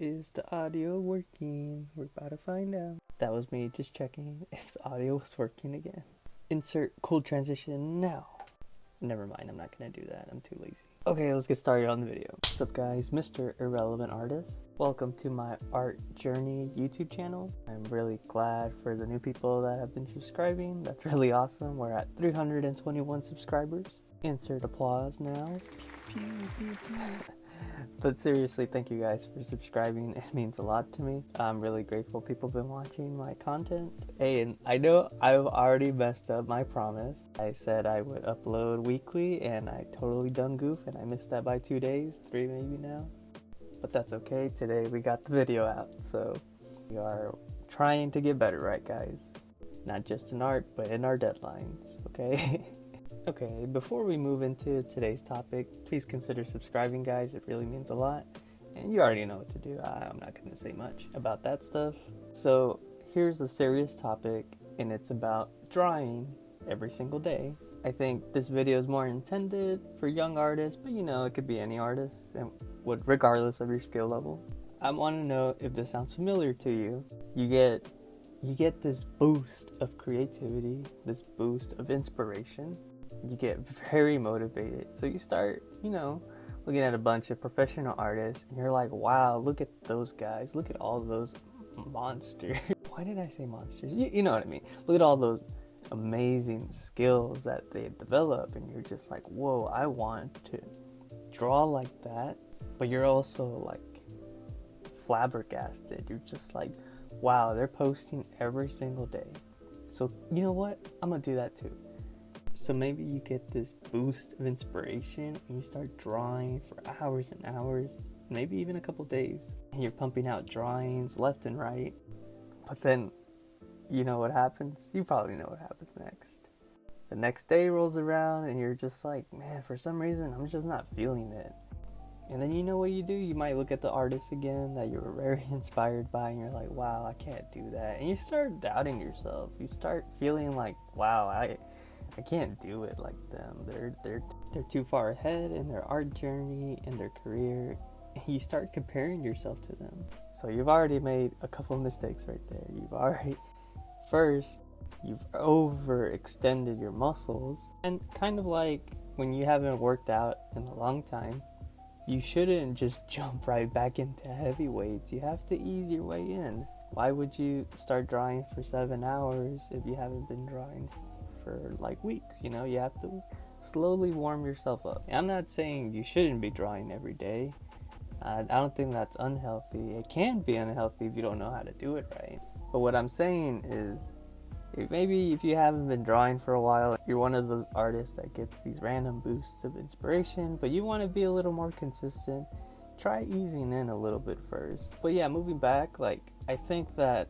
Is the audio working? We're about to find out. That was me just checking if the audio was working again. Insert cool transition now. Never mind, I'm not gonna do that. I'm too lazy. Okay, let's get started on the video. What's up, guys? Mr. Irrelevant Artist. Welcome to my art journey YouTube channel. I'm really glad for the new people that have been subscribing. That's really awesome. We're at 321 subscribers. Insert applause now. But seriously, thank you guys for subscribing. It means a lot to me. I'm really grateful people have been watching my content. Hey, and I know I've already messed up my promise. I said I would upload weekly and I totally done goof and I missed that by 2 days, 3 maybe now. But that's okay. Today we got the video out, so we are trying to get better, right guys? Not just in art, but in our deadlines, okay? Okay, before we move into today's topic, please consider subscribing, guys. It really means a lot. And you already know what to do. I'm not going to say much about that stuff. So here's a serious topic, and it's about drawing every single day. I think this video is more intended for young artists, but you know, it could be any artist, and regardless of your skill level. I want to know if this sounds familiar to you. You get this boost of creativity, this boost of inspiration. You get very motivated. So you start, looking at a bunch of professional artists and you're like, wow, look at those guys. Look at all those monsters. Why did I say monsters? You know what I mean. Look at all those amazing skills that they develop and you're just like, whoa, I want to draw like that. But you're also like flabbergasted. You're just like, wow, they're posting every single day. So you know what? I'm gonna do that too. So maybe you get this boost of inspiration and you start drawing for hours and hours, maybe even a couple days. And you're pumping out drawings left and right. But then, you know what happens? You probably know what happens next. The next day rolls around and you're just like, man, for some reason, I'm just not feeling it. And then you know what you do? You might look at the artist again that you were very inspired by and you're like, wow, I can't do that. And you start doubting yourself. You start feeling like, wow, I can't do it like them. They're too far ahead in their art journey, in their career. And you start comparing yourself to them. So you've already made a couple mistakes right there. You've overextended your muscles. And kind of like when you haven't worked out in a long time, you shouldn't just jump right back into heavy weights. You have to ease your way in. Why would you start drawing for 7 hours if you haven't been drawing for like weeks? You have to slowly warm yourself up. I'm not saying you shouldn't be drawing every day. I don't think that's unhealthy. It can be unhealthy if you don't know how to do it right. But what I'm saying is, if you haven't been drawing for a while, you're one of those artists that gets these random boosts of inspiration, but you want to be a little more consistent, try easing in a little bit first. But yeah, moving back, I think that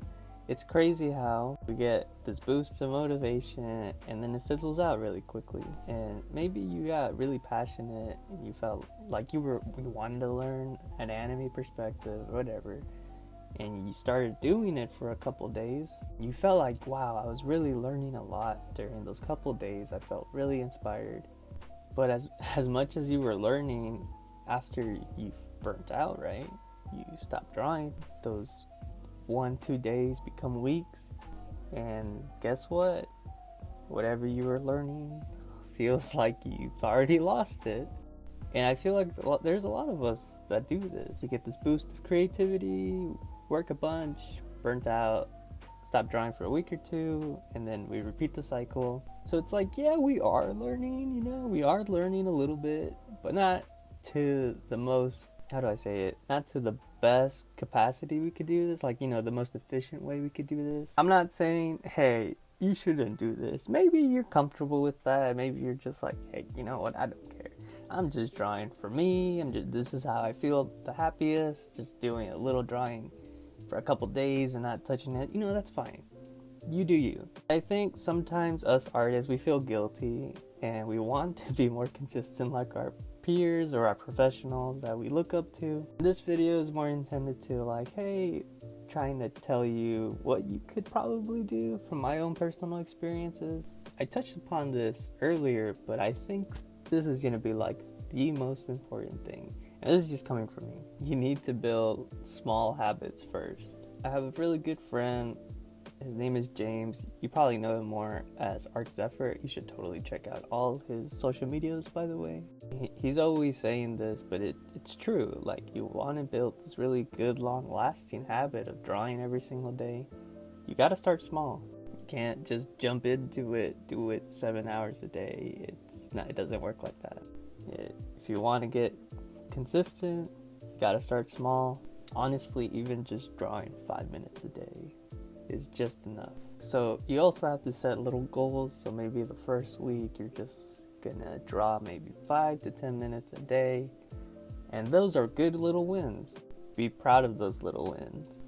it's crazy how we get this boost of motivation and then it fizzles out really quickly. And maybe you got really passionate and you felt like you wanted to learn an anime perspective or whatever. And you started doing it for a couple days. You felt like, wow, I was really learning a lot during those couple days. I felt really inspired. But as much as you were learning, after you burnt out, right? You stopped drawing. Those 1-2 days become weeks, and guess what? Whatever you were learning feels like you've already lost it. And I feel like there's a lot of us that do this. We get this boost of creativity, work a bunch, burnt out, stop drawing for a week or two, and then we repeat the cycle. So it's like, yeah, we are learning, we are learning a little bit, but not to the most, how do I say it? Not to the best capacity we could do this, the most efficient way we could do this. I'm not saying, hey, you shouldn't do this. Maybe you're comfortable with that. Maybe you're just like, hey, you know what? I don't care. I'm just drawing for me. This is how I feel the happiest. Just doing a little drawing for a couple days and not touching it. That's fine. You do you. I think sometimes us artists, we feel guilty and we want to be more consistent like our peers or our professionals that we look up to. This video is more intended to hey, trying to tell you what you could probably do from my own personal experiences. I touched upon this earlier, but I think this is going to be the most important thing. And this is just coming from me. You need to build small habits first. I have a really good friend. His name is James. You probably know him more as Zephyer. You should totally check out all his social medias, by the way. He's always saying this, but it's true. Like, you want to build this really good, long-lasting habit of drawing every single day. You got to start small. You can't just jump into it, do it 7 hours a day. It doesn't work like that. If you want to get consistent, you got to start small. Honestly, even just drawing 5 minutes a day is just enough. So you also have to set little goals. So maybe the first week you're just gonna draw maybe 5 to 10 minutes a day, and those are good little wins. Be proud of those little wins.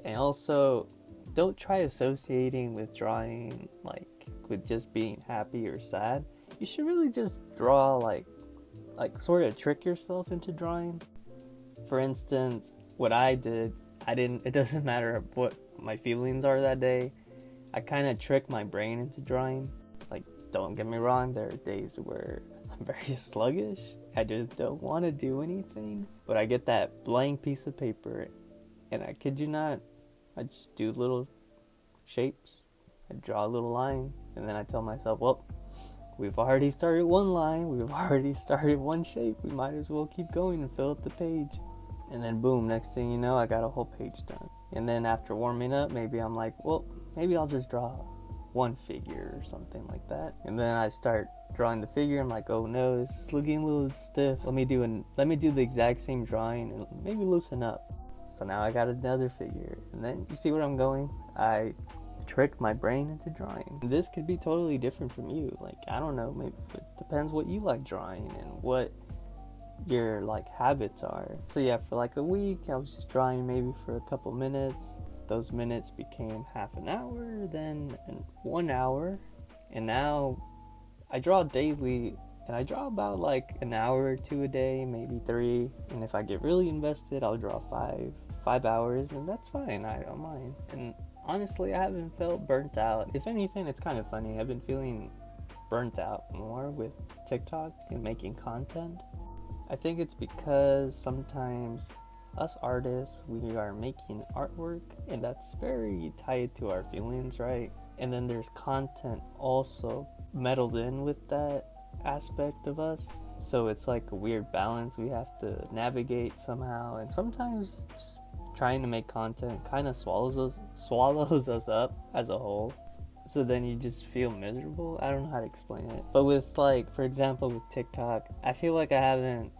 And also, don't try associating with drawing like with just being happy or sad. You should really just draw like sort of trick yourself into drawing. For instance, what I did, it doesn't matter what my feelings are that day. I kind of trick my brain into drawing. Like, don't get me wrong, there are days where I'm very sluggish. I just don't want to do anything. But I get that blank piece of paper, and I kid you not, I just do little shapes. I draw a little line, and then I tell myself, well, we've already started one line, we've already started one shape, we might as well keep going and fill up the page. And then boom, next thing you know, I got a whole page done. And then after warming up, maybe I'm like, well, maybe I'll just draw one figure or something like that. And then I start drawing the figure. I'm like, oh no, this is looking a little stiff. Let me do the exact same drawing and maybe loosen up. So now I got another figure. And then you see where I'm going? I trick my brain into drawing. And this could be totally different from you. Like, I don't know, maybe it depends what you like drawing and what your like habits are. So yeah, for like a week I was just drawing maybe for a couple minutes. Those minutes became half an hour, then 1 hour, and now I draw daily, and I draw about like an hour or two a day, maybe 3, and if I get really invested I'll draw 5 hours, and that's fine. I don't mind. And honestly, I haven't felt burnt out. If anything, it's kind of funny, I've been feeling burnt out more with TikTok and making content. I think it's because sometimes us artists, we are making artwork, and that's very tied to our feelings, right? And then there's content also meddled in with that aspect of us. So it's like a weird balance we have to navigate somehow. And sometimes just trying to make content kind of swallows us up as a whole. So then you just feel miserable. I don't know how to explain it. But with, like, for example, with TikTok, I feel like I haven't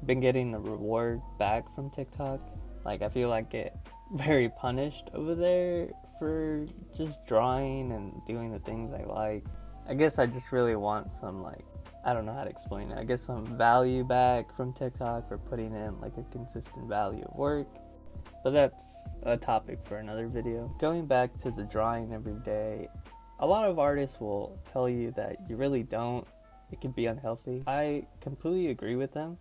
been getting the reward back from TikTok. Like, I feel like get very punished over there for just drawing and doing the things I like. I guess I just really want some, like, I don't know how to explain it. I guess some value back from TikTok for putting in like a consistent value of work. But that's a topic for another video. Going back to the drawing every day, a lot of artists will tell you that you really don't. It can be unhealthy. I completely agree with them.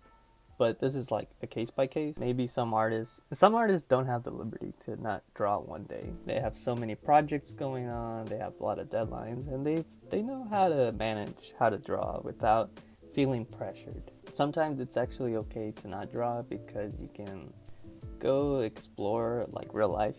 But this is like a case by case. Maybe some artists don't have the liberty to not draw one day. They have so many projects going on, they have a lot of deadlines, and they know how to manage how to draw without feeling pressured. Sometimes it's actually okay to not draw because you can go explore like real life,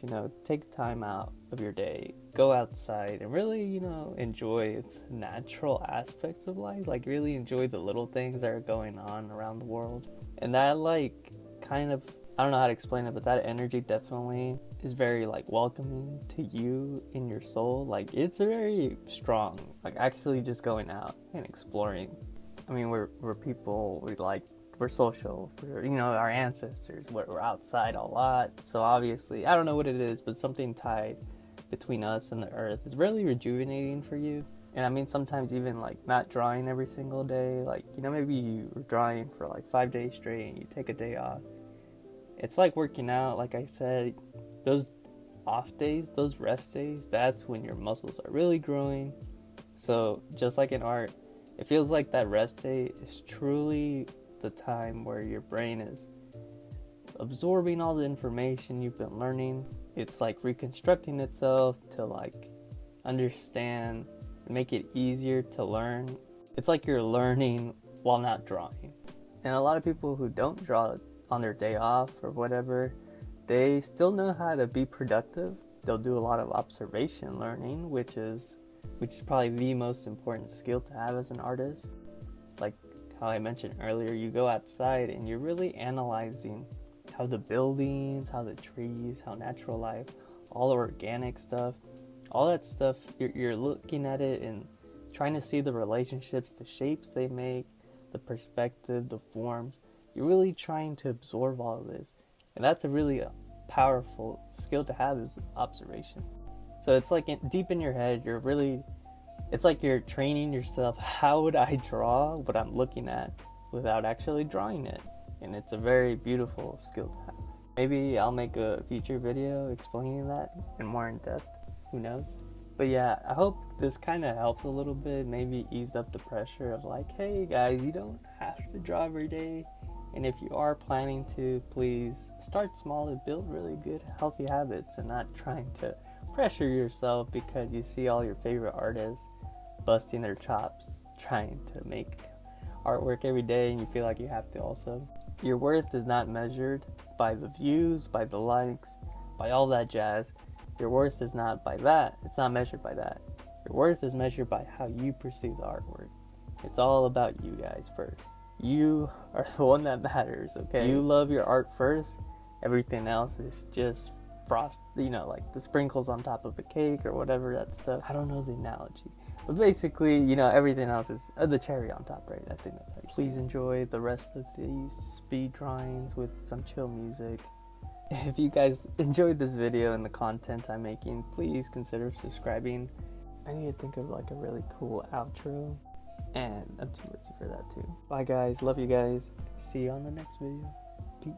take time out of your day, go outside and really, enjoy its natural aspects of life, like really enjoy the little things that are going on around the world. And that like kind of, I don't know how to explain it, but that energy definitely is very like welcoming to you in your soul. Like it's very strong, like actually just going out and exploring. I mean, we're people, we're social, our ancestors, we're outside a lot. So obviously, I don't know what it is, but something tied between us and the earth is really rejuvenating for you. And I mean, sometimes even like not drawing every single day, like, maybe you were drawing for like 5 days straight and you take a day off. It's like working out. Like I said, those off days, those rest days, that's when your muscles are really growing. So just like in art, it feels like that rest day is truly the time where your brain is absorbing all the information you've been learning. It's like reconstructing itself to like understand, make it easier to learn. It's like you're learning while not drawing. And a lot of people who don't draw on their day off or whatever, they still know how to be productive. They'll do a lot of observation learning, which is probably the most important skill to have as an artist. Like how I mentioned earlier, you go outside and you're really analyzing how the buildings, how the trees, how natural life, all the organic stuff, all that stuff, you're looking at it and trying to see the relationships, the shapes they make, the perspective, the forms. You're really trying to absorb all of this. And that's a really powerful skill to have, is observation. So it's like deep in your head, it's like you're training yourself. How would I draw what I'm looking at without actually drawing it? And it's a very beautiful skill to have. Maybe I'll make a future video explaining that in more in depth. Who knows? But yeah, I hope this kind of helped a little bit, maybe eased up the pressure of like, hey guys, you don't have to draw every day. And if you are planning to, please start small and build really good, healthy habits, and not trying to pressure yourself because you see all your favorite artists busting their chops trying to make artwork every day and you feel like you have to also. Your worth is not measured by the views, by the likes, by all that jazz. Your worth is not by that. It's not measured by that. Your worth is measured by how you perceive the artwork. It's all about you guys first. You are the one that matters, okay? You love your art first. Everything else is just frost, like the sprinkles on top of a cake or whatever that stuff. I don't know the analogy. But basically, everything else is the cherry on top, right? I think that's how you Please enjoy the rest of these speed drawings with some chill music. If you guys enjoyed this video and the content I'm making, please consider subscribing. I need to think of like a really cool outro, and I'm too lazy for that too. Bye guys, love you guys. See you on the next video. Peace.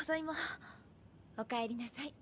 だいま。おかえりなさい。